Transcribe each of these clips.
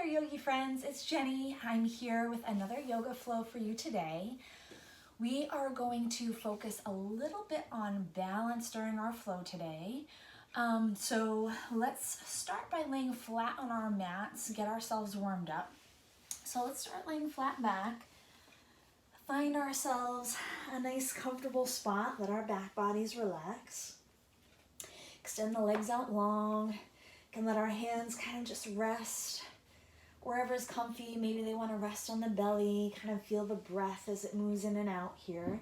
yogi friends, it's Jenny. I'm here with another yoga flow for you today. We are going to focus a little bit on balance during our flow today. So let's start by laying flat on our mats, get ourselves warmed up. So let's start laying flat back. Find ourselves a nice comfortable spot, let our back bodies relax. Extend the legs out long. Can let our hands kind of just rest wherever's comfy. Maybe they want to rest on the belly, kind of feel the breath as it moves in and out here.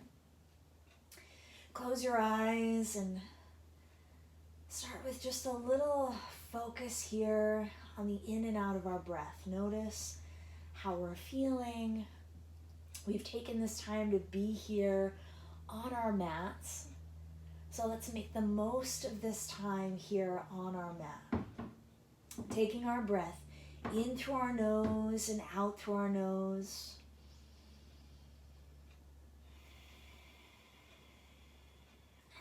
Close your eyes and start with just a little focus here on the in and out of our breath. Notice how we're feeling. We've taken this time to be here on our mats. So let's make the most of this time here on our mat. Taking our breath in through our nose and out through our nose.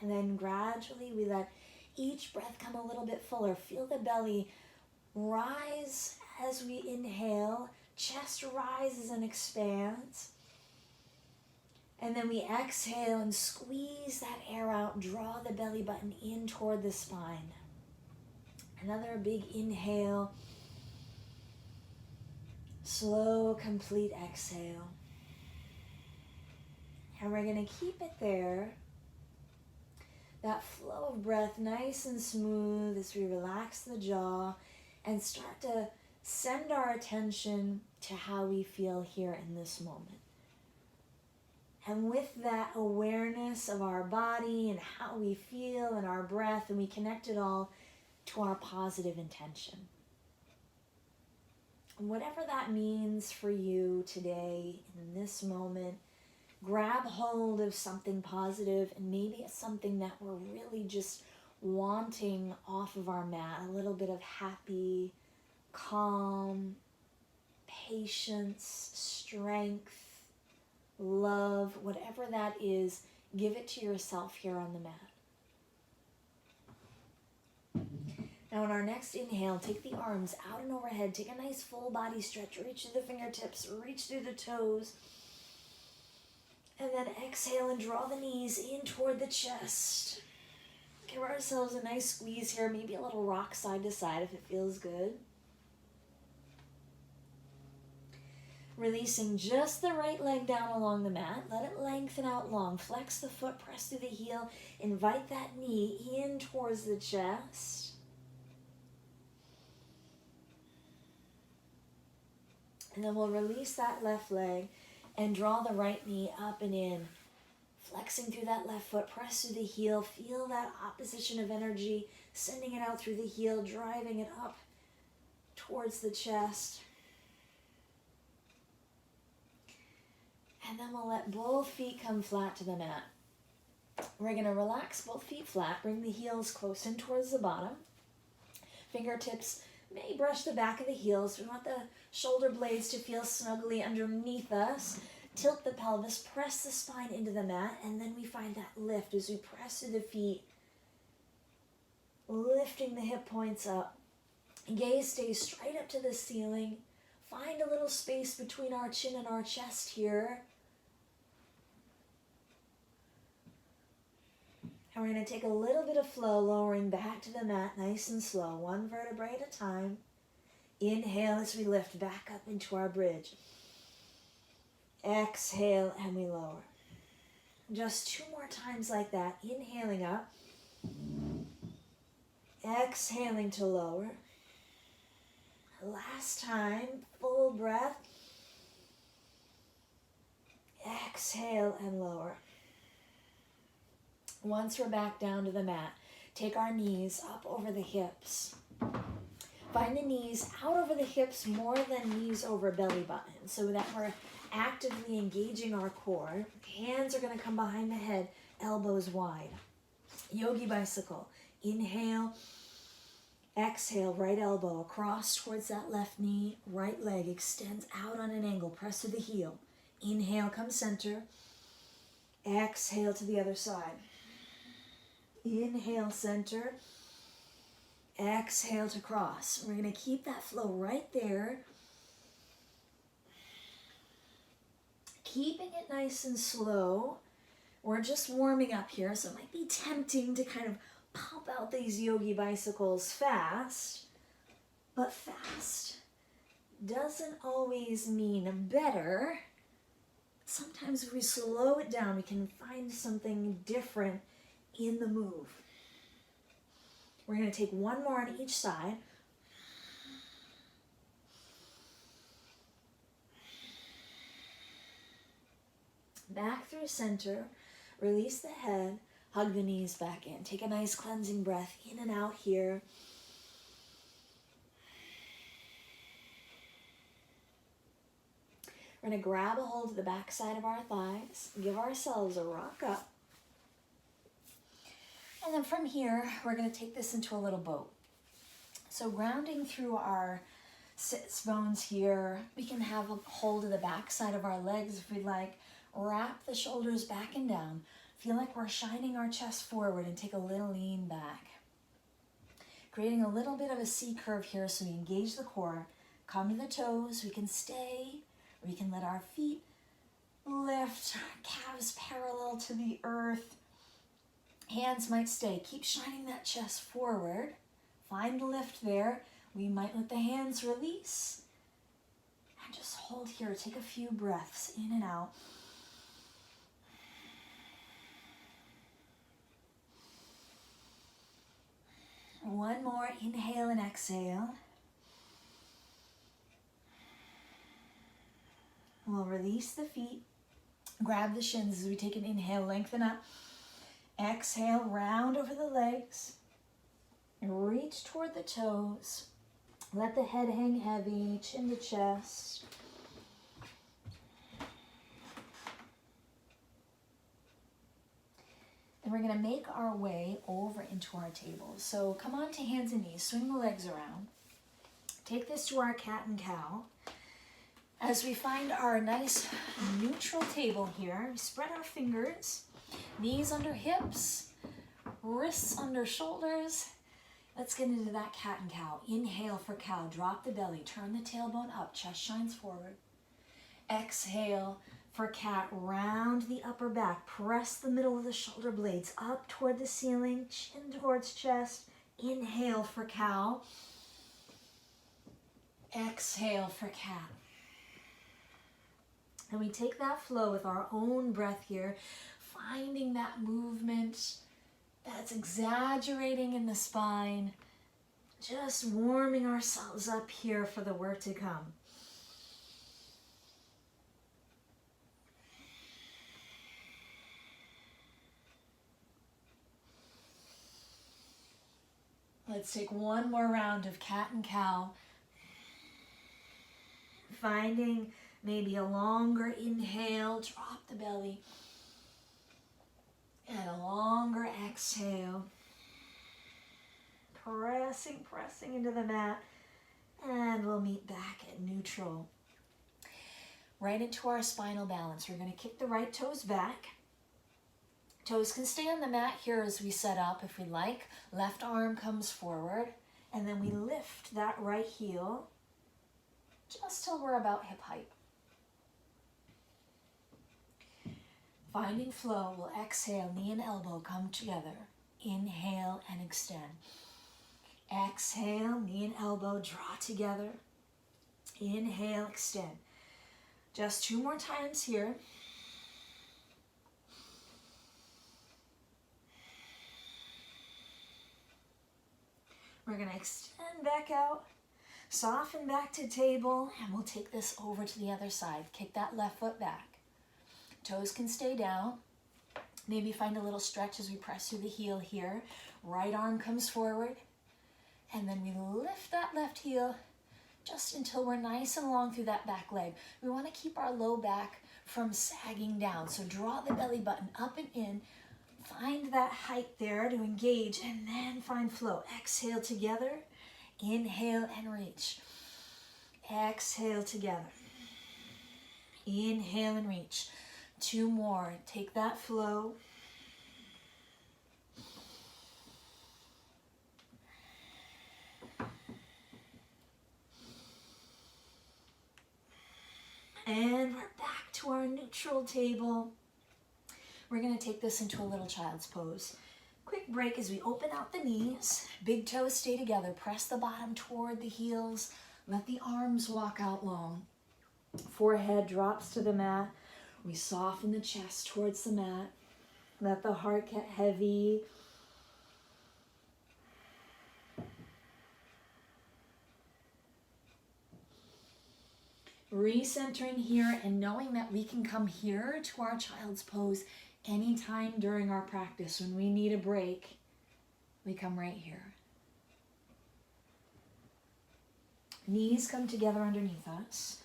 And then gradually we let each breath come a little bit fuller. Feel the belly rise as we inhale. Chest rises and expands. And then we exhale and squeeze that air out. Draw the belly button in toward the spine. Another big inhale. Slow, complete exhale. And we're going to keep it there. That flow of breath nice and smooth as we relax the jaw and start to send our attention to how we feel here in this moment. And with that awareness of our body and how we feel and our breath, and we connect it all to our positive intention. And whatever that means for you today, in this moment, grab hold of something positive, and maybe it's something that we're really just wanting off of our mat. A little bit of happy, calm, patience, strength, love, whatever that is, give it to yourself here on the mat. Now on our next inhale, take the arms out and overhead. Take a nice full body stretch. Reach through the fingertips, reach through the toes. And then exhale and draw the knees in toward the chest. Give ourselves a nice squeeze here, maybe a little rock side to side if it feels good. Releasing just the right leg down along the mat. Let it lengthen out long. Flex the foot, press through the heel. Invite that knee in towards the chest. And then we'll release that left leg and draw the right knee up and in. Flexing through that left foot, press through the heel. Feel that opposition of energy, sending it out through the heel, driving it up towards the chest. And then we'll let both feet come flat to the mat. We're going to relax both feet flat. Bring the heels close in towards the bottom. Fingertips may brush the back of the heels. We want the shoulder blades to feel snugly underneath us. Tilt the pelvis, press the spine into the mat, and then we find that lift as we press through the feet, lifting the hip points up. Gaze stays straight up to the ceiling. Find a little space between our chin and our chest here. And we're going to take a little bit of flow, lowering back to the mat, nice and slow, one vertebrae at a time. Inhale as we lift back up into our bridge. Exhale and we lower. Just 2 more times like that. Inhaling up. Exhaling to lower. Last time, full breath. Exhale and lower. Once we're back down to the mat, take our knees up over the hips. Find the knees out over the hips more than knees over belly button, so that we're actively engaging our core. Hands are going to come behind the head, elbows wide. Yogi bicycle. Inhale. Exhale, right elbow across towards that left knee. Right leg extends out on an angle. Press to the heel. Inhale, come center. Exhale to the other side. Inhale, center. Exhale to cross. We're going to keep that flow right there. keeping it nice and slow. We're just warming up here, so it might be tempting to kind of pump out these yogi bicycles fast, but fast doesn't always mean better. Sometimes if we slow it down, we can find something different in the move. We're going to take one more on each side. Back through center, release the head, hug the knees back in. Take a nice cleansing breath in and out here. We're going to grab a hold of the back side of our thighs, give ourselves a rock up. And then from here, we're going to take this into a little boat. So grounding through our sits bones here, we can have a hold of the back side of our legs if we'd like. Wrap the shoulders back and down. Feel like we're shining our chest forward and take a little lean back. Creating a little bit of a C curve here so we engage the core. Come to the toes. We can stay. We can let our feet lift, calves parallel to the earth. Hands might stay. Keep shining that chest forward. Find lift there. We might let the hands release. And just hold here. Take a few breaths in and out. One more. Inhale and exhale. We'll release the feet. Grab the shins as we take an inhale. Lengthen up. Exhale, round over the legs. Reach toward the toes. Let the head hang heavy, chin to chest. And we're going to make our way over into our table. So come on to hands and knees. Swing the legs around. Take this to our cat and cow. As we find our nice neutral table here, we spread our fingers. Knees under hips, wrists under shoulders. Let's get into that cat and cow. Inhale for cow, drop the belly, turn the tailbone up, chest shines forward. Exhale for cat, round the upper back, press the middle of the shoulder blades up toward the ceiling, chin towards chest. Inhale for cow. Exhale for cat. And we take that flow with our own breath here, finding that movement that's exaggerating in the spine, just warming ourselves up here for the work to come. Let's take one more round of cat and cow, finding maybe a longer inhale, drop the belly, and a longer exhale. Pressing into the mat, and we'll meet back at neutral. Right into our spinal balance. We're going to kick the right toes back. Toes can stay on the mat here as we set up if we like. Left arm comes forward, and then we lift that right heel just till we're about hip height. Finding flow, we'll exhale, knee and elbow come together. Inhale and extend. Exhale, knee and elbow draw together. Inhale, extend. Just 2 more times here. We're going to extend back out, soften back to table, and we'll take this over to the other side. Kick that left foot back. Toes can stay down. Maybe find a little stretch as we press through the heel here. Right arm comes forward. And then we lift that left heel just until we're nice and long through that back leg. We want to keep our low back from sagging down. So draw the belly button up and in. Find that height there to engage and then find flow. Exhale together. Inhale and reach. Exhale together. Inhale and reach. 2 more. Take that flow. And we're back to our neutral table. We're gonna take this into a little child's pose. Quick break as we open out the knees, big toes stay together, press the bottom toward the heels, let the arms walk out long. Forehead drops to the mat. We soften the chest towards the mat. Let the heart get heavy. Recentering here and knowing that we can come here to our child's pose anytime during our practice. When we need a break, we come right here. Knees come together underneath us.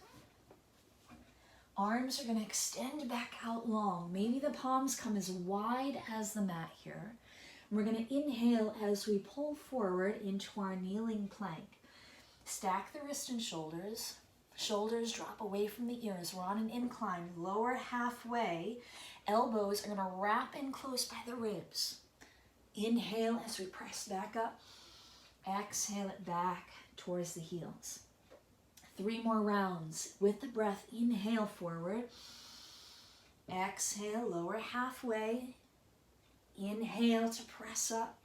Arms are going to extend back out long. Maybe the palms come as wide as the mat here. We're going to inhale as we pull forward into our kneeling plank. Stack the wrist and shoulders. Shoulders drop away from the ears. We're on an incline. Lower halfway. Elbows are going to wrap in close by the ribs. Inhale as we press back up. Exhale it back towards the heels. 3 more rounds. With the breath, inhale forward. Exhale, lower halfway. Inhale to press up.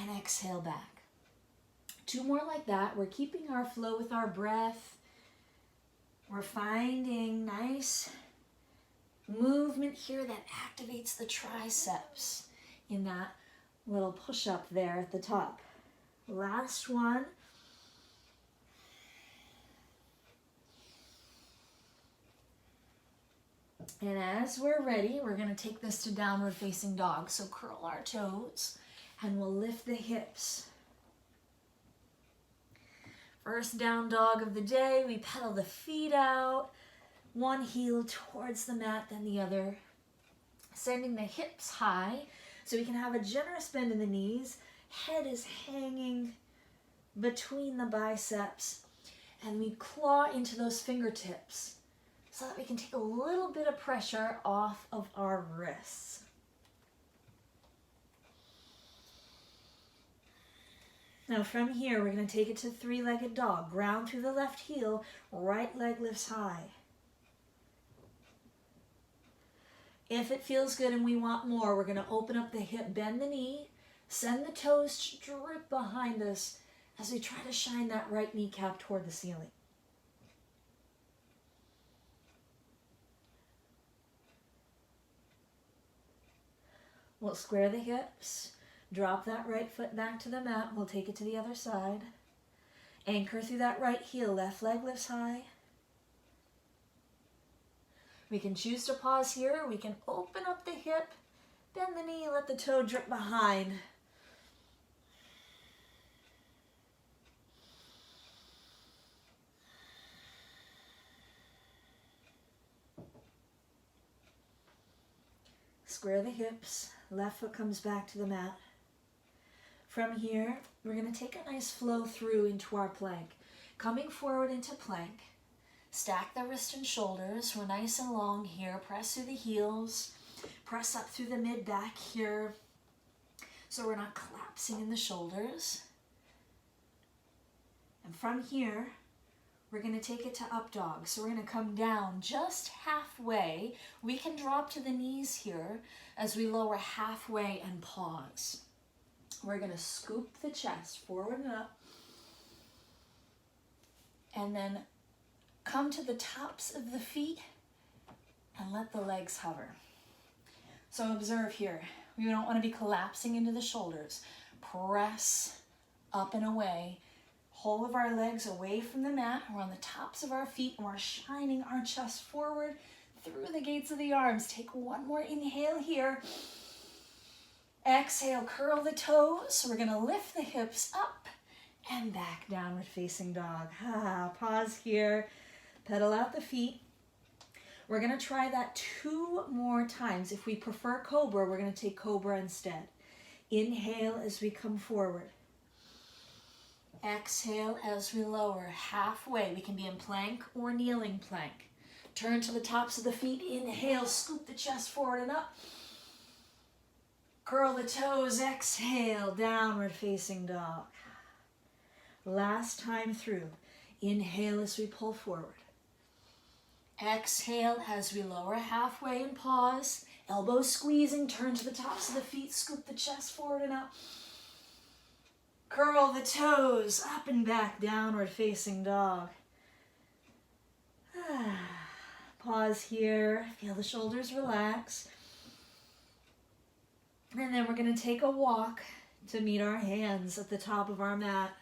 And exhale back. 2 more like that. We're keeping our flow with our breath. We're finding nice movement here that activates the triceps in that little push-up there at the top. Last one. And as we're ready, we're going to take this to downward facing dog. So curl our toes and we'll lift the hips. First down dog of the day, we pedal the feet out. One heel towards the mat, then the other. Sending the hips high so we can have a generous bend in the knees. Head is hanging between the biceps. And we claw into those fingertips so that we can take a little bit of pressure off of our wrists. Now from here, we're going to take it to 3-legged dog. Ground through the left heel, right leg lifts high. If it feels good and we want more, we're going to open up the hip, bend the knee, send the toes straight behind us as we try to shine that right kneecap toward the ceiling. We'll square the hips, drop that right foot back to the mat. We'll take it to the other side. Anchor through that right heel, left leg lifts high. We can choose to pause here. We can open up the hip, bend the knee, let the toe drip behind. Square the hips, left foot comes back to the mat. From here, we're going to take a nice flow through into our plank. Coming forward into plank, stack the wrist and shoulders. We're nice and long here. Press through the heels, press up through the mid-back here so we're not collapsing in the shoulders. And from here, we're going to take it to up dog. So we're going to come down just halfway. We can drop to the knees here as we lower halfway and pause. We're going to scoop the chest forward and up. And then come to the tops of the feet and let the legs hover. So observe here. We don't want to be collapsing into the shoulders. Press up and away. Whole of our legs away from the mat. We're on the tops of our feet and we're shining our chest forward through the gates of the arms. Take one more inhale here. Exhale, curl the toes. We're going to lift the hips up and back, downward facing dog. Pause here. Pedal out the feet. We're going to try that 2 more times. If we prefer cobra, we're going to take cobra instead. Inhale as we come forward. Exhale as we lower halfway. We can be in plank or kneeling plank. Turn to the tops of the feet. Inhale, scoop the chest forward and up. Curl the toes. Exhale, downward facing dog. Last time through. Inhale as we pull forward. Exhale as we lower halfway and pause. Elbows squeezing, turn to the tops of the feet, scoop the chest forward and up. Curl the toes up and back, downward facing dog. Pause here, feel the shoulders relax. And then we're going to take a walk to meet our hands at the top of our mat.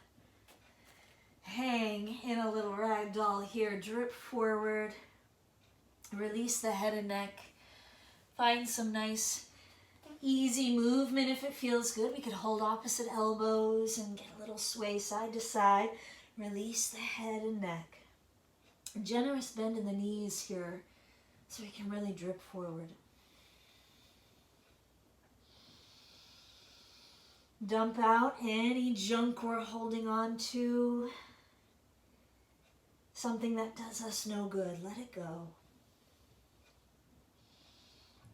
Hang in a little ragdoll here, drip forward. Release the head and neck. Find some nice, easy movement if it feels good. We could hold opposite elbows and get a little sway side to side. Release the head and neck. A generous bend in the knees here so we can really drip forward. Dump out any junk we're holding on to. Something that does us no good. Let it go.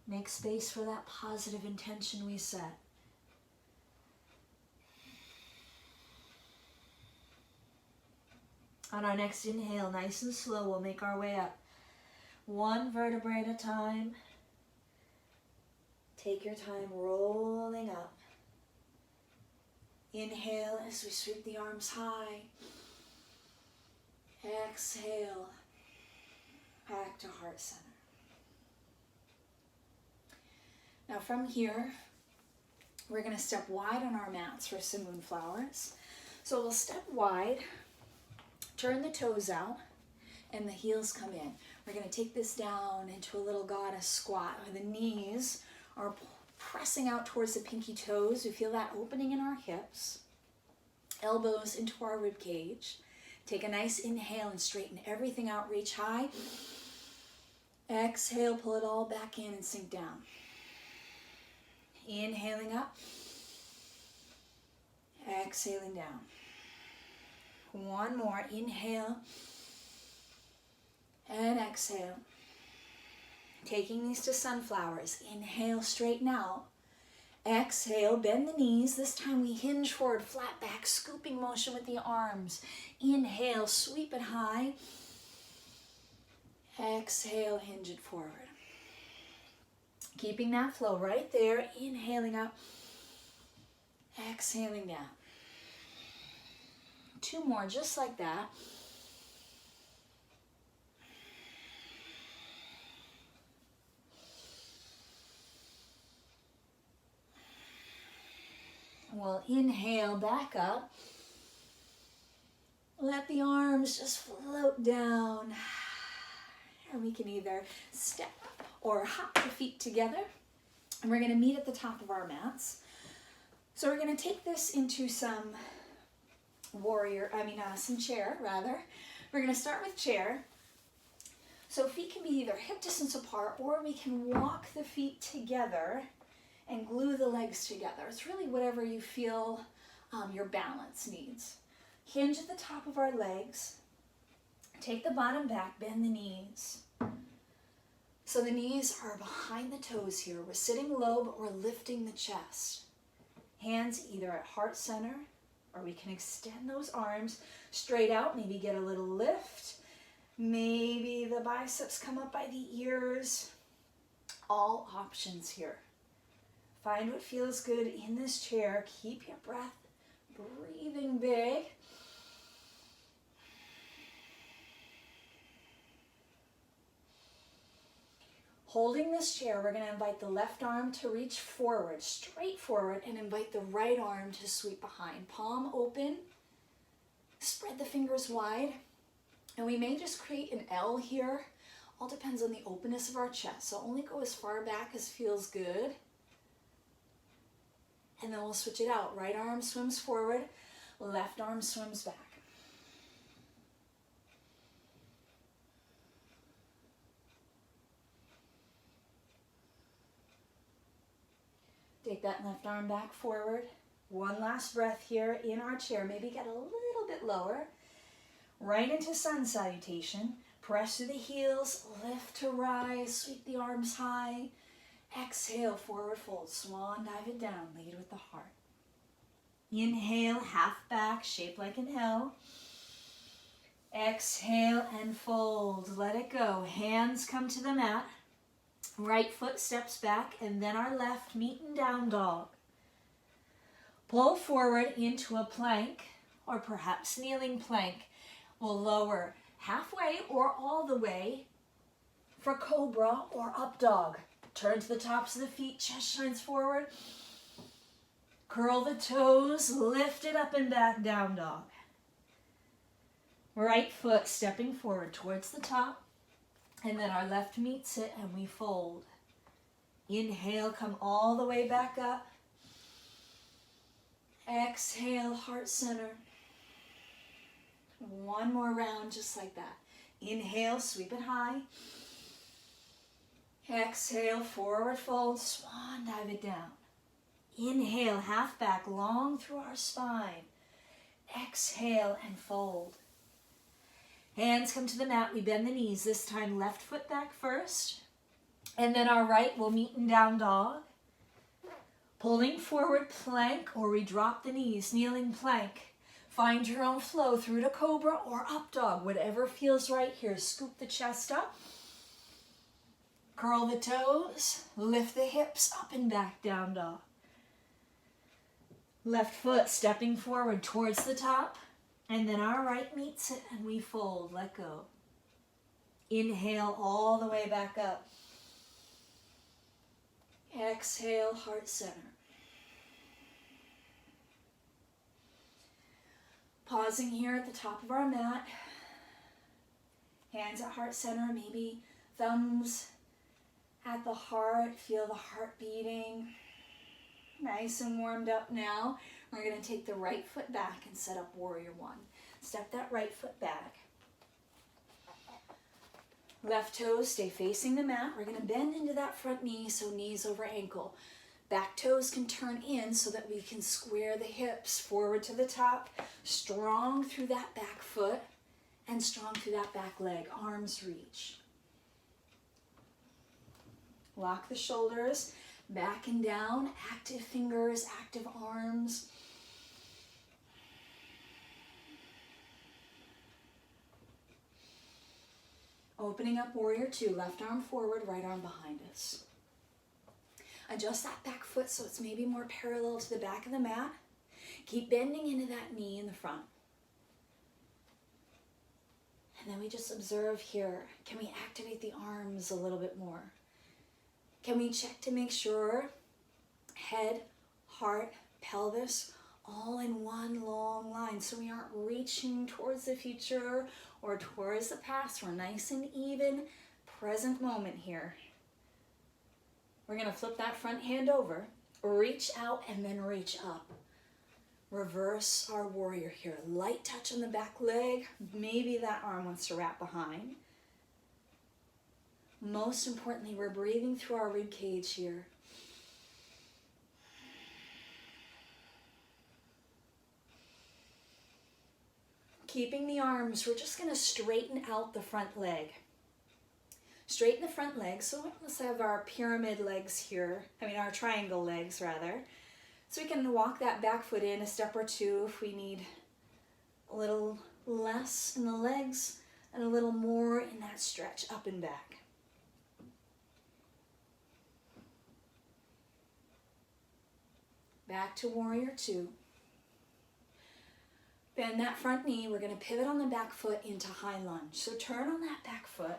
Make space for that positive intention we set. On our next inhale, nice and slow, we'll make our way up. One vertebrae at a time. Take your time rolling up. Inhale as we sweep the arms high. Exhale, back to heart center. Now from here, we're going to step wide on our mats for some moonflowers. So we'll step wide, turn the toes out, and the heels come in. We're going to take this down into a little goddess squat where the knees are pressing out towards the pinky toes. We feel that opening in our hips. Elbows into our rib cage. Take a nice inhale and straighten everything out, reach high. Exhale, pull it all back in and sink down. Inhaling up. Exhaling down. One more, inhale. And exhale. Taking these to sunflowers. Inhale, straighten out. Exhale, bend the knees. This time we hinge forward, flat back, scooping motion with the arms. Inhale, sweep it high. Exhale, hinge it forward. Keeping that flow right there. Inhaling up. Exhaling down. Two more, just like that. We'll inhale back up. Let the arms just float down. And we can either step or hop the feet together. And we're going to meet at the top of our mats. So we're going to take this into some some chair rather. We're going to start with chair. So feet can be either hip distance apart or we can walk the feet together and glue the legs together. It's really whatever you feel your balance needs. Hinge at the top of our legs. Take the bottom back, bend the knees. So the knees are behind the toes here. We're sitting low, but we're lifting the chest. Hands either at heart center, or we can extend those arms straight out, maybe get a little lift. Maybe the biceps come up by the ears. All options here. Find what feels good in this chair. Keep your breath, breathing big. Holding this chair, we're going to invite the left arm to reach forward, straight forward, and invite the right arm to sweep behind. Palm open, spread the fingers wide, and we may just create an L here. All depends on the openness of our chest, so only go as far back as feels good. And then we'll switch it out. Right arm swims forward, left arm swims back. Take that left arm back forward. One last breath here in our chair. Maybe get a little bit lower. Right into sun salutation. Press through the heels, lift to rise, sweep the arms high. Exhale, forward fold, swan dive it down, lead with the heart. Inhale, half back, shape like an L. Exhale and fold. Let it go. Hands come to the mat. Right foot steps back, and then our left meet in down dog. Pull forward into a plank, or perhaps kneeling plank. We'll lower halfway or all the way for cobra or up dog. Turn to the tops of the feet, chest shines forward. Curl the toes, lift it up and back, down dog. Right foot stepping forward towards the top, and then our left meets it and we fold. Inhale, come all the way back up. Exhale, heart center. One more round just like that. Inhale, sweep it high. Exhale, forward fold, swan dive it down. Inhale, half back, long through our spine. Exhale and fold. Hands come to the mat, we bend the knees. This time left foot back first. And then our right will meet in down dog. Pulling forward, plank, or we drop the knees, kneeling plank. Find your own flow through to cobra or up dog, whatever feels right here. Scoop the chest up. Curl the toes, lift the hips up and back, down dog. Left foot stepping forward towards the top, and then our right meets it and we fold, let go. Inhale all the way back up. Exhale, heart center. Pausing here at the top of our mat. Hands at heart center, maybe thumbs at the heart. Feel the heart beating. Nice and warmed up now. We're going to take the right foot back and set up warrior one. Step that right foot back. Left toes stay facing the mat. We're going to bend into that front knee, so knees over ankle. Back toes can turn in so that we can square the hips forward to the top. Strong through that back foot and strong through that back leg. Arms reach. Lock the shoulders. Back and down, active fingers, active arms. Opening up warrior two, left arm forward, right arm behind us. Adjust that back foot so it's maybe more parallel to the back of the mat. Keep bending into that knee in the front. And then we just observe here. Can we activate the arms a little bit more? Can we check to make sure head, heart, pelvis, all in one long line, so we aren't reaching towards the future or towards the past. We're nice and even, present moment here. We're going to flip that front hand over, reach out and then reach up. Reverse our warrior here. Light touch on the back leg. Maybe that arm wants to wrap behind. Most importantly, we're breathing through our rib cage here. Keeping the arms, we're just going to straighten out the front leg. Straighten the front leg, so let's have our pyramid legs here, our triangle legs rather. So we can walk that back foot in a step or two if we need a little less in the legs and a little more in that stretch up and back. Back to warrior two. Bend that front knee. We're going to pivot on the back foot into high lunge. So turn on that back foot.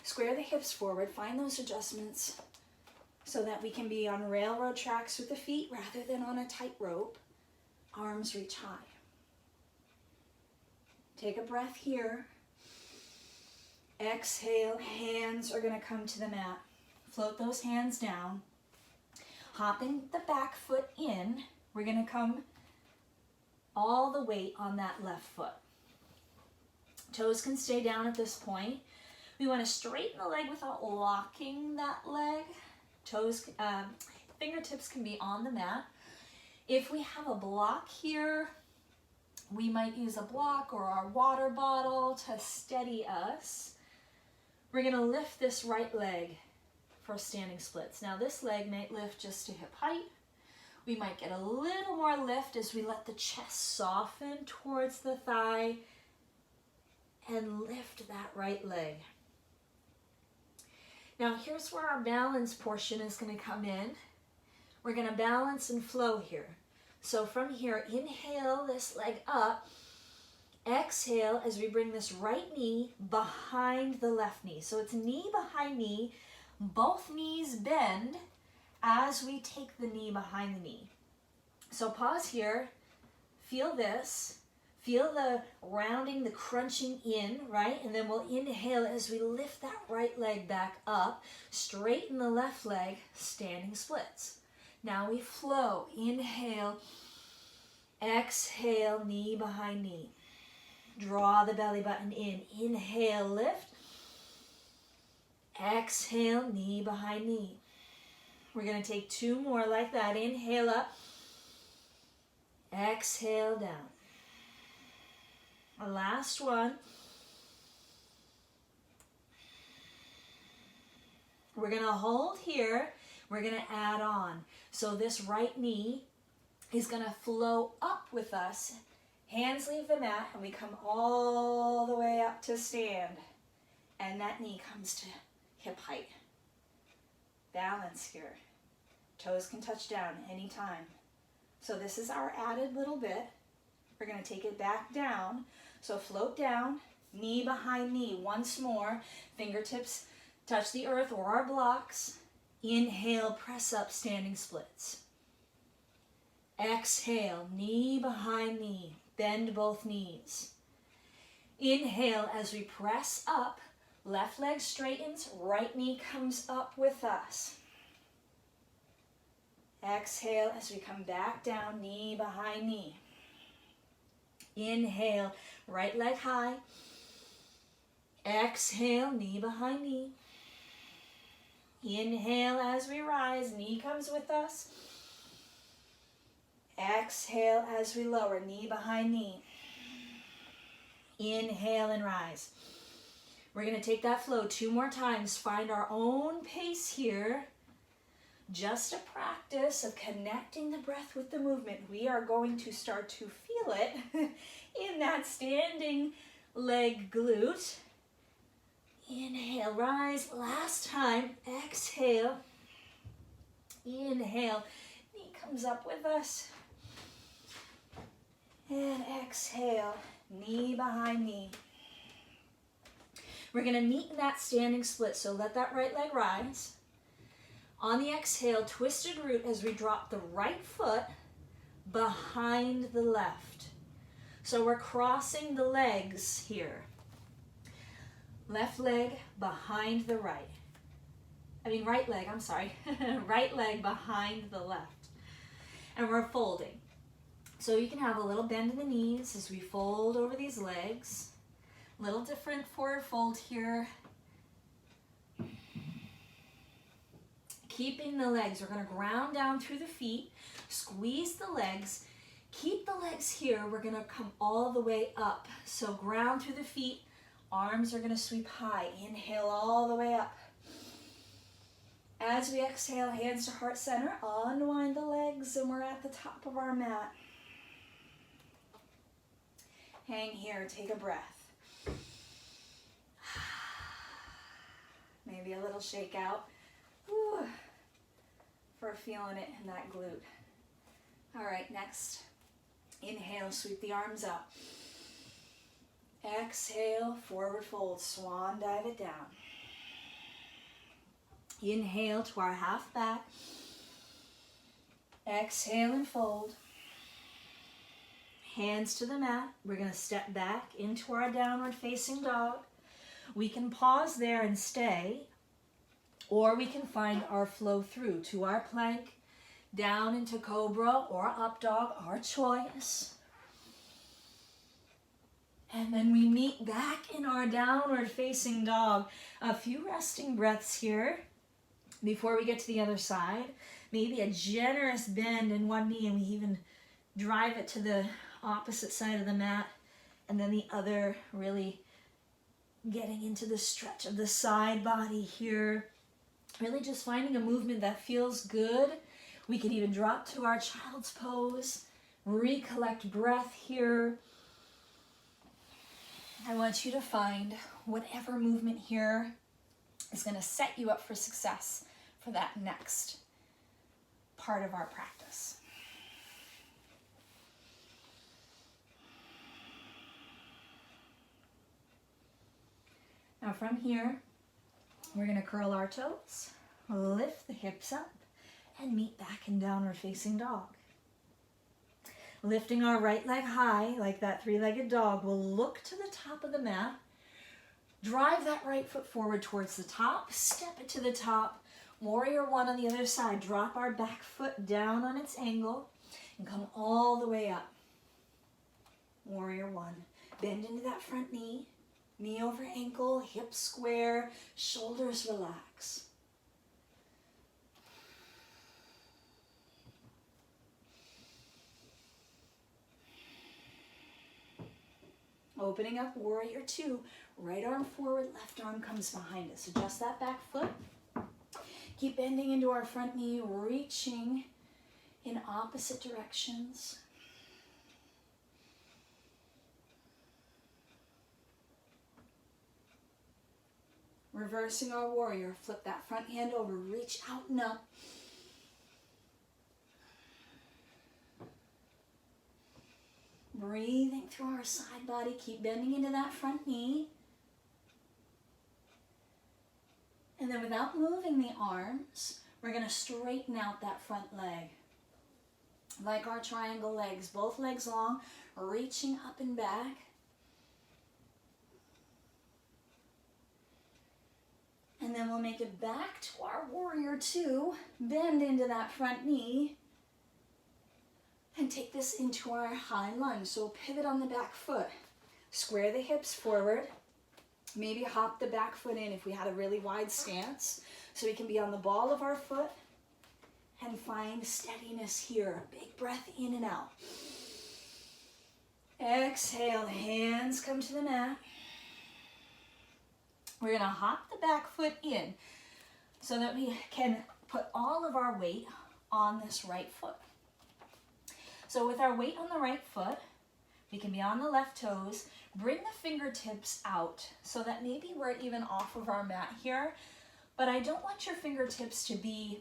Square the hips forward. Find those adjustments so that we can be on railroad tracks with the feet rather than on a tightrope. Arms reach high. Take a breath here. Exhale. Hands are going to come to the mat. Float those hands down. Hopping the back foot in, we're going to come all the weight on that left foot. Toes can stay down at this point. We want to straighten the leg without locking that leg. Toes, fingertips can be on the mat. If we have a block here, we might use a block or our water bottle to steady us. We're going to lift this right leg for standing splits. Now this leg might lift just to hip height. We might get a little more lift as we let the chest soften towards the thigh and lift that right leg. Now here's where our balance portion is going to come in. We're going to balance and flow here. So from here, inhale this leg up. Exhale as we bring this right knee behind the left knee. So it's knee behind knee. Both knees bend as we take the knee behind the knee. So pause here. Feel this. Feel the rounding, the crunching in, right? And then we'll inhale as we lift that right leg back up. Straighten the left leg, standing splits. Now we flow. Inhale. Exhale, knee behind knee. Draw the belly button in. Inhale, lift. Exhale, knee behind knee. We're going to take 2 more like that. Inhale up. Exhale down. Last one. We're going to hold here. We're going to add on. So this right knee is going to flow up with us. Hands leave the mat and we come all the way up to stand. And that knee comes to hip height. Balance here. Toes can touch down anytime. So this is our added little bit. We're going to take it back down. So float down, knee behind knee. Once more, fingertips touch the earth or our blocks. Inhale, press up, standing splits. Exhale, knee behind knee. Bend both knees. Inhale as we press up. Left leg straightens, right knee comes up with us. Exhale as we come back down, knee behind knee. Inhale, right leg high. Exhale, knee behind knee. Inhale as we rise, knee comes with us. Exhale as we lower, knee behind knee. Inhale and rise. We're going to take that flow 2 more times. Find our own pace here. Just a practice of connecting the breath with the movement. We are going to start to feel it in that standing leg glute. Inhale, rise. Last time. Exhale. Inhale. Knee comes up with us. And exhale. Knee behind knee. We're going to meet in that standing split. So let that right leg rise. On the exhale, twisted root as we drop the right foot behind the left. So we're crossing the legs here. Left leg behind the right. Right leg, I'm sorry. Right leg behind the left. And we're folding. So you can have a little bend in the knees as we fold over these legs. Little different forward fold here. Keeping the legs, we're going to ground down through the feet, squeeze the legs, keep the legs here, we're going to come all the way up. So ground through the feet, arms are going to sweep high, inhale all the way up. As we exhale, hands to heart center, unwind the legs and we're at the top of our mat. Hang here, take a breath. Maybe a little shake out. Whew. For feeling it in that glute. All right, next. Inhale, sweep the arms up. Exhale, forward fold, swan dive it down. Inhale to our half back. Exhale and fold. Hands to the mat. We're going to step back into our downward facing dog. We can pause there and stay. Or we can find our flow through to our plank, down into cobra or up dog, our choice. And then we meet back in our downward facing dog. A few resting breaths here before we get to the other side. Maybe a generous bend in one knee and we even drive it to the opposite side of the mat. And then the other really getting into the stretch of the side body here. Really just finding a movement that feels good. We can even drop to our child's pose. Recollect breath here. I want you to find whatever movement here is going to set you up for success for that next part of our practice. Now from here, we're going to curl our toes, lift the hips up, and meet back in downward facing dog. Lifting our right leg high, like that three-legged dog, we'll look to the top of the mat. Drive that right foot forward towards the top, step it to the top. Warrior one on the other side. Drop our back foot down on its angle and come all the way up. Warrior one. Bend into that front knee. Knee over ankle, hips square, shoulders relax. Opening up warrior two. Right arm forward, left arm comes behind us. Adjust that back foot. Keep bending into our front knee, reaching in opposite directions. Reversing our warrior, flip that front hand over, reach out and up. Breathing through our side body, keep bending into that front knee. And then without moving the arms, we're going to straighten out that front leg. Like our triangle legs, both legs long, reaching up and back. And then we'll make it back to our warrior two, bend into that front knee, and take this into our high lunge. So pivot on the back foot, square the hips forward, maybe hop the back foot in if we had a really wide stance, so we can be on the ball of our foot and find steadiness here. Big breath in and out. Exhale, hands come to the mat. We're going to hop the back foot in so that we can put all of our weight on this right foot. So with our weight on the right foot, we can be on the left toes. Bring the fingertips out so that maybe we're even off of our mat here, but I don't want your fingertips to be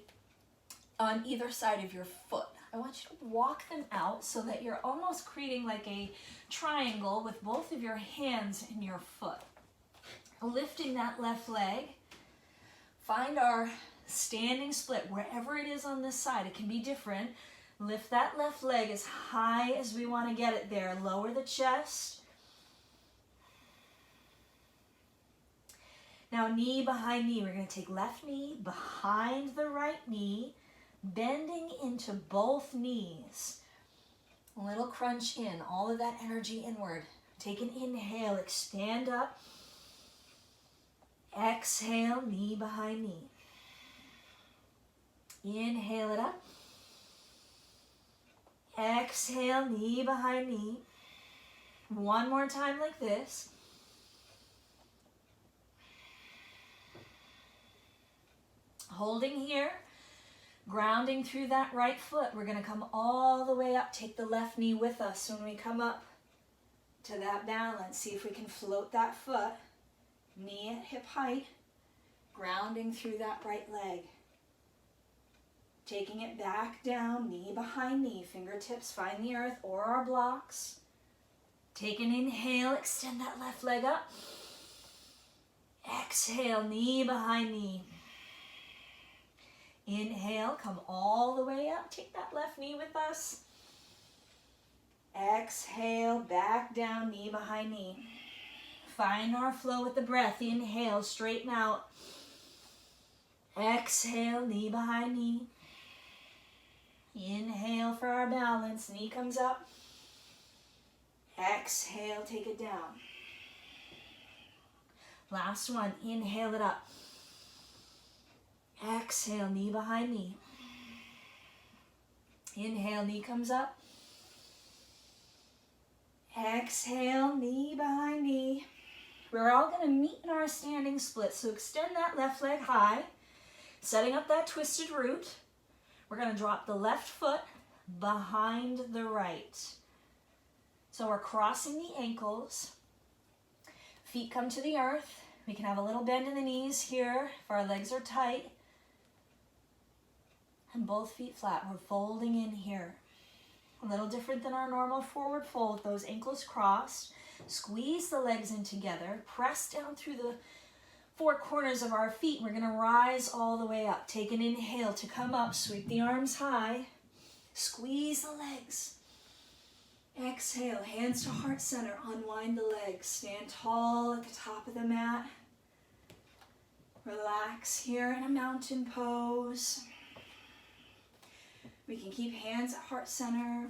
on either side of your foot. I want you to walk them out so that you're almost creating like a triangle with both of your hands in your foot. Lifting that left leg, find our standing split wherever it is on this side. It can be different. Lift that left leg as high as we want to get it there. Lower the chest. Now knee behind knee. We're going to take left knee behind the right knee, bending into both knees. A little crunch in, all of that energy inward. Take an inhale, expand up. Exhale, knee behind knee. Inhale it up. Exhale, knee behind knee. One more time like this. Holding here, grounding through that right foot. We're going to come all the way up. Take the left knee with us when we come up to that balance. See if we can float that foot. Knee at hip height, grounding through that right leg. Taking it back down, knee behind knee, fingertips find the earth or our blocks. Take an inhale, extend that left leg up. Exhale, knee behind knee. Inhale, come all the way up, take that left knee with us. Exhale, back down, knee behind knee. Find our flow with the breath. Inhale, straighten out. Exhale, knee behind knee. Inhale for our balance. Knee comes up. Exhale, take it down. Last one. Inhale it up. Exhale, knee behind knee. Inhale, knee comes up. Exhale, knee behind knee. We're all going to meet in our standing split. So extend that left leg high, setting up that twisted root. We're going to drop the left foot behind the right. So we're crossing the ankles. Feet come to the earth. We can have a little bend in the knees here if our legs are tight. And both feet flat. We're folding in here. A little different than our normal forward fold. Those ankles crossed. Squeeze the legs in together. Press down through the four corners of our feet. We're going to rise all the way up. Take an inhale to come up. Sweep the arms high. Squeeze the legs. Exhale, hands to heart center. Unwind the legs. Stand tall at the top of the mat. Relax here in a mountain pose. We can keep hands at heart center.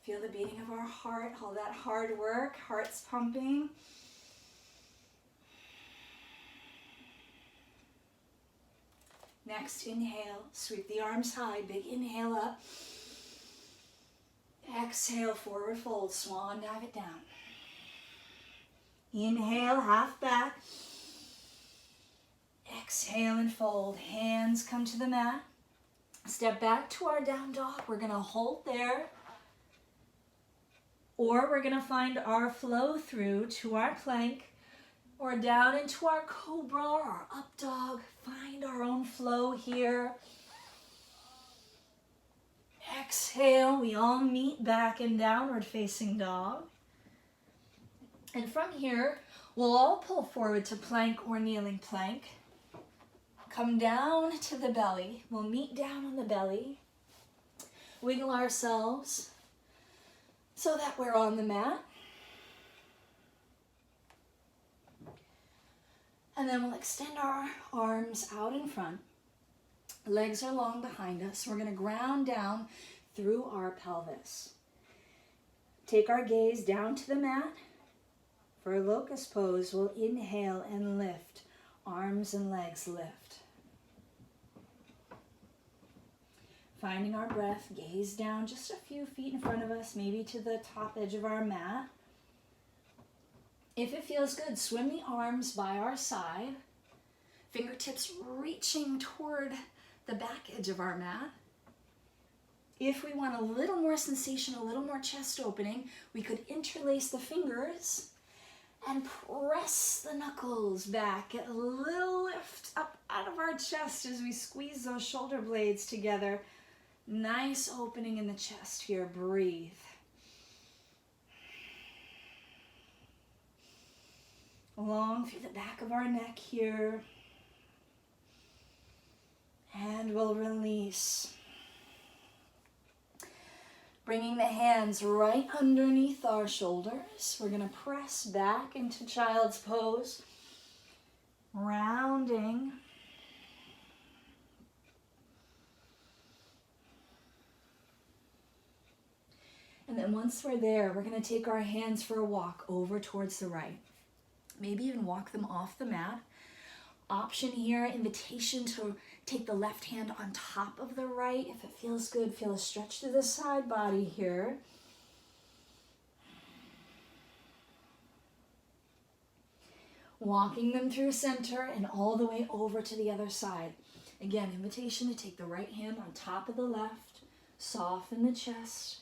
Feel the beating of our heart, all that hard work, heart's pumping. Next, inhale, sweep the arms high, big inhale up. Exhale, forward fold, swan dive it down. Inhale, half back. Exhale and fold, hands come to the mat. Step back to our down dog. We're gonna hold there. Or we're gonna find our flow through to our plank or down into our cobra or up dog. Find our own flow here. Exhale, we all meet back in downward facing dog. And from here, we'll all pull forward to plank or kneeling plank. Come down to the belly. We'll meet down on the belly. Wiggle ourselves so that we're on the mat. And then we'll extend our arms out in front. Legs are long behind us. We're going to ground down through our pelvis. Take our gaze down to the mat. For a locust pose, we'll inhale and lift. Arms and legs lift. Finding our breath, gaze down just a few feet in front of us, maybe to the top edge of our mat. If it feels good, swim the arms by our side, fingertips reaching toward the back edge of our mat. If we want a little more sensation, a little more chest opening, we could interlace the fingers and press the knuckles back. Get a little lift up out of our chest as we squeeze those shoulder blades together. Nice opening in the chest here. Breathe. Along through the back of our neck here. And we'll release. Bringing the hands right underneath our shoulders. We're going to press back into child's pose. Rounding. And then once we're there, we're going to take our hands for a walk over towards the right. Maybe even walk them off the mat. Option here, invitation to take the left hand on top of the right. If it feels good, feel a stretch through the side body here. Walking them through center and all the way over to the other side. Again, invitation to take the right hand on top of the left. Soften the chest.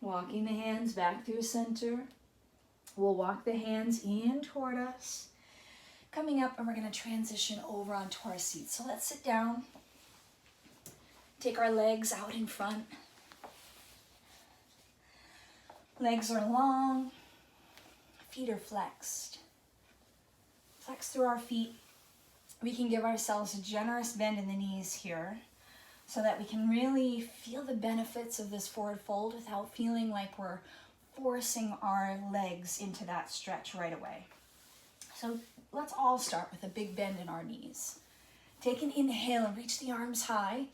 Walking the hands back through center. We'll walk the hands in toward us. Coming up, and we're going to transition over onto our seat. So let's sit down. Take our legs out in front. Legs are long. Feet are flexed. Flex through our feet. We can give ourselves a generous bend in the knees here, so that we can really feel the benefits of this forward fold without feeling like we're forcing our legs into that stretch right away. So let's all start with a big bend in our knees. Take an inhale and reach the arms high.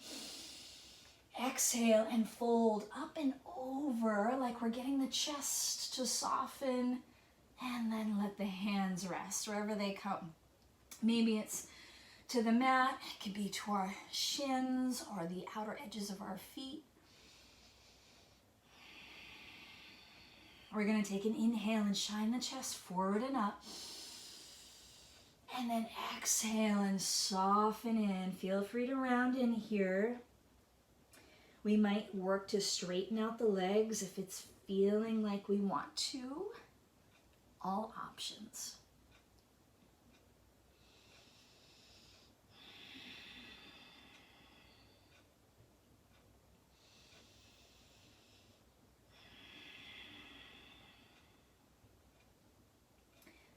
Exhale and fold up and over like we're getting the chest to soften, and then let the hands rest wherever they come. Maybe it's to the mat, it could be to our shins or the outer edges of our feet. We're going to take an inhale and shine the chest forward and up. And then exhale and soften in. Feel free to round in here. We might work to straighten out the legs if it's feeling like we want to. All options.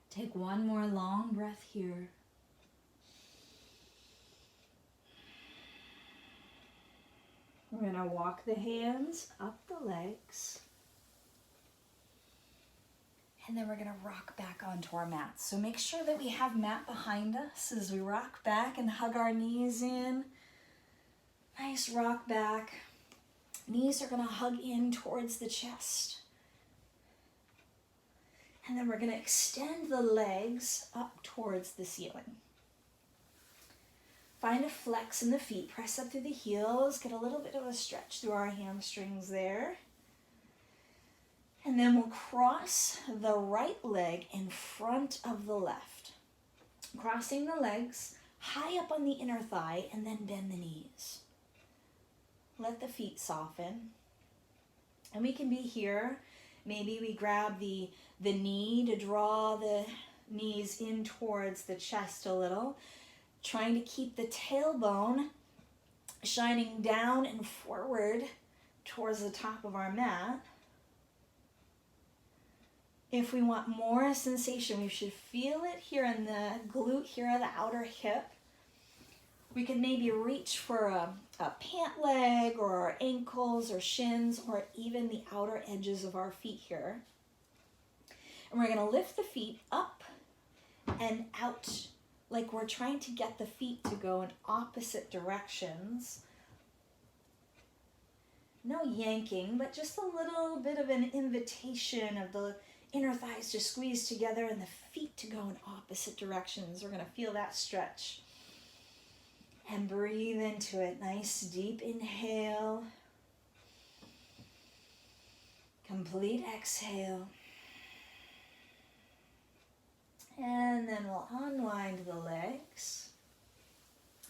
Take one more long breath here. We're going to walk the hands up the legs. And then we're going to rock back onto our mats. So make sure that we have mat behind us as we rock back and hug our knees in. Nice rock back. Knees are going to hug in towards the chest. And then we're going to extend the legs up towards the ceiling. Find a flex in the feet. Press up through the heels. Get a little bit of a stretch through our hamstrings there. And then we'll cross the right leg in front of the left. Crossing the legs high up on the inner thigh and then bend the knees. Let the feet soften. And we can be here. Maybe we grab the knee to draw the knees in towards the chest a little. Trying to keep the tailbone shining down and forward towards the top of our mat. If we want more sensation, we should feel it here in the glute, here at the outer hip. We can maybe reach for a pant leg or our ankles or shins or even the outer edges of our feet here. And we're going to lift the feet up and out like we're trying to get the feet to go in opposite directions. No yanking, but just a little bit of an invitation of the inner thighs to squeeze together and the feet to go in opposite directions. We're going to feel that stretch. And breathe into it. Nice deep inhale. Complete exhale. And then we'll unwind the legs.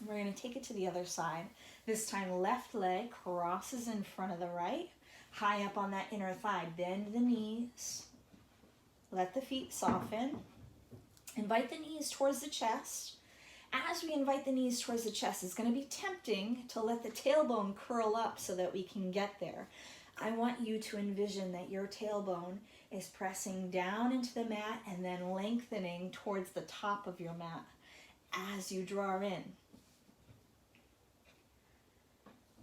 We're going to take it to the other side. This time left leg crosses in front of the right. High up on that inner thigh. Bend the knees. Let the feet soften. Invite the knees towards the chest. As we invite the knees towards the chest, it's going to be tempting to let the tailbone curl up so that we can get there. I want you to envision that your tailbone is pressing down into the mat and then lengthening towards the top of your mat as you draw in.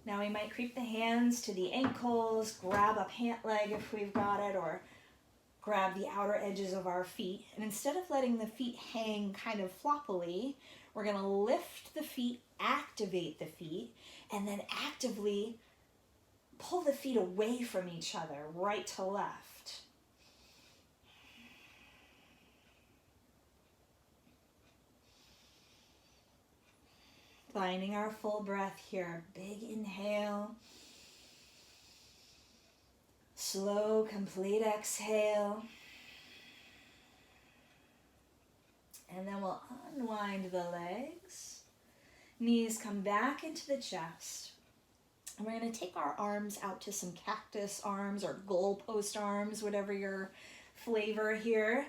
Now we might creep the hands to the ankles, grab a pant leg if we've got it, or grab the outer edges of our feet. And instead of letting the feet hang kind of floppily, we're going to lift the feet, activate the feet, and then actively pull the feet away from each other, right to left. Finding our full breath here. Big inhale. Slow, complete exhale. And then we'll unwind the legs. Knees come back into the chest. And we're going to take our arms out to some cactus arms or goalpost arms, whatever your flavor here.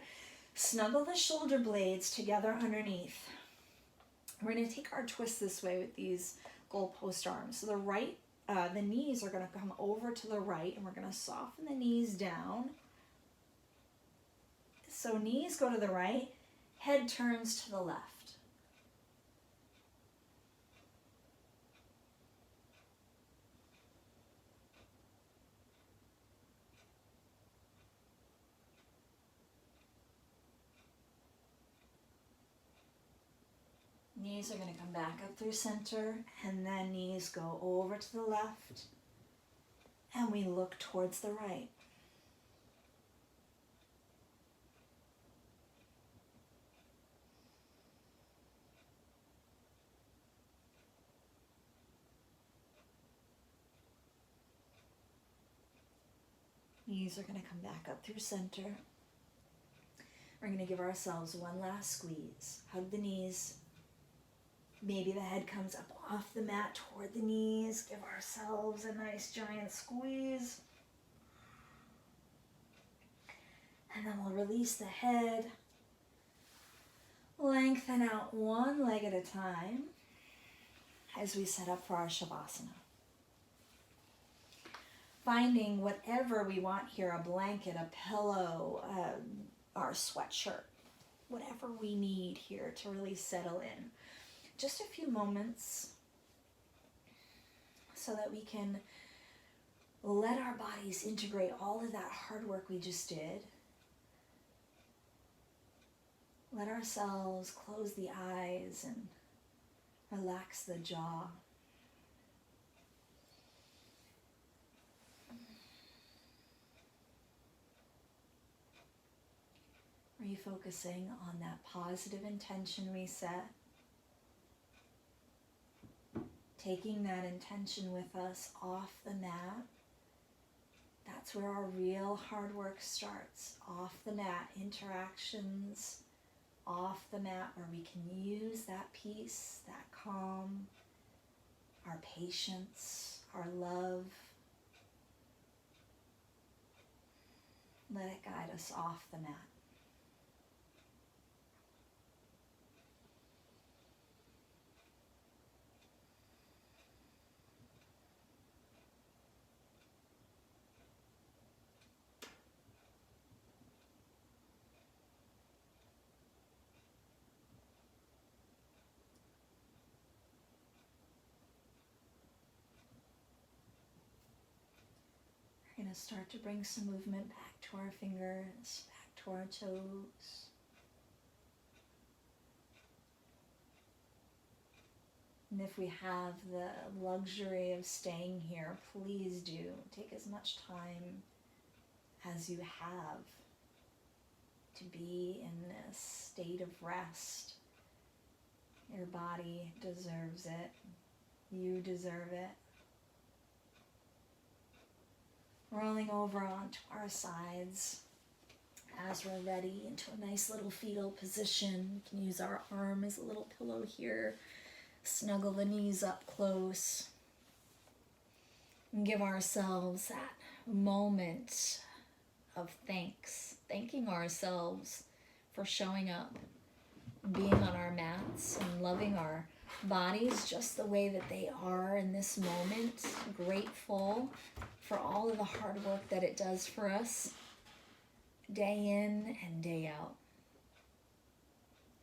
Snuggle the shoulder blades together underneath. We're going to take our twist this way with these goalpost arms. So the knees are going to come over to the right, and we're going to soften the knees down. So knees go to the right, head turns to the left. Knees are going to come back up through center, and then knees go over to the left, and we look towards the right. Knees are going to come back up through center. We're going to give ourselves one last squeeze. Hug the knees. Maybe the head comes up off the mat toward the knees. Give ourselves a nice giant squeeze. And then we'll release the head. Lengthen out one leg at a time as we set up for our Savasana. Finding whatever we want here, a blanket, a pillow, our sweatshirt, whatever we need here to really settle in. Just a few moments so that we can let our bodies integrate all of that hard work we just did. Let ourselves close the eyes and relax the jaw. Refocusing on that positive intention we set. Taking that intention with us off the mat. That's where our real hard work starts. Off the mat, interactions off the mat where we can use that peace, that calm, our patience, our love. Let it guide us off the mat. We're going to start to bring some movement back to our fingers, back to our toes. And if we have the luxury of staying here, please do take as much time as you have to be in this state of rest. Your body deserves it. You deserve it. Rolling over onto our sides as we're ready into a nice little fetal position. We can use our arm as a little pillow here. Snuggle the knees up close. And give ourselves that moment of thanks. Thanking ourselves for showing up, being on our mats, and loving our bodies just the way that they are in this moment. Grateful for all of the hard work that it does for us, day in and day out.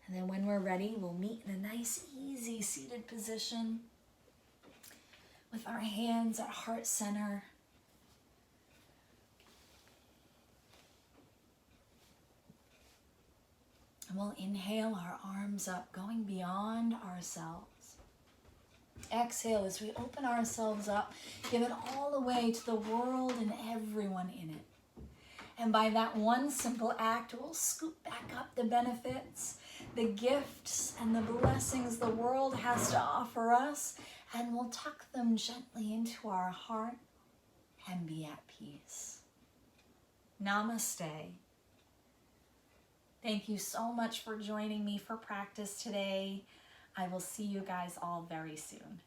And then when we're ready, we'll meet in a nice, easy seated position with our hands at heart center. And we'll inhale our arms up, going beyond ourselves. Exhale as we open ourselves up, give it all the way to the world and everyone in it. And by that one simple act, we'll scoop back up the benefits, the gifts, and the blessings the world has to offer us, and we'll tuck them gently into our heart and be at peace. Namaste. Thank you so much for joining me for practice today. I will see you guys all very soon.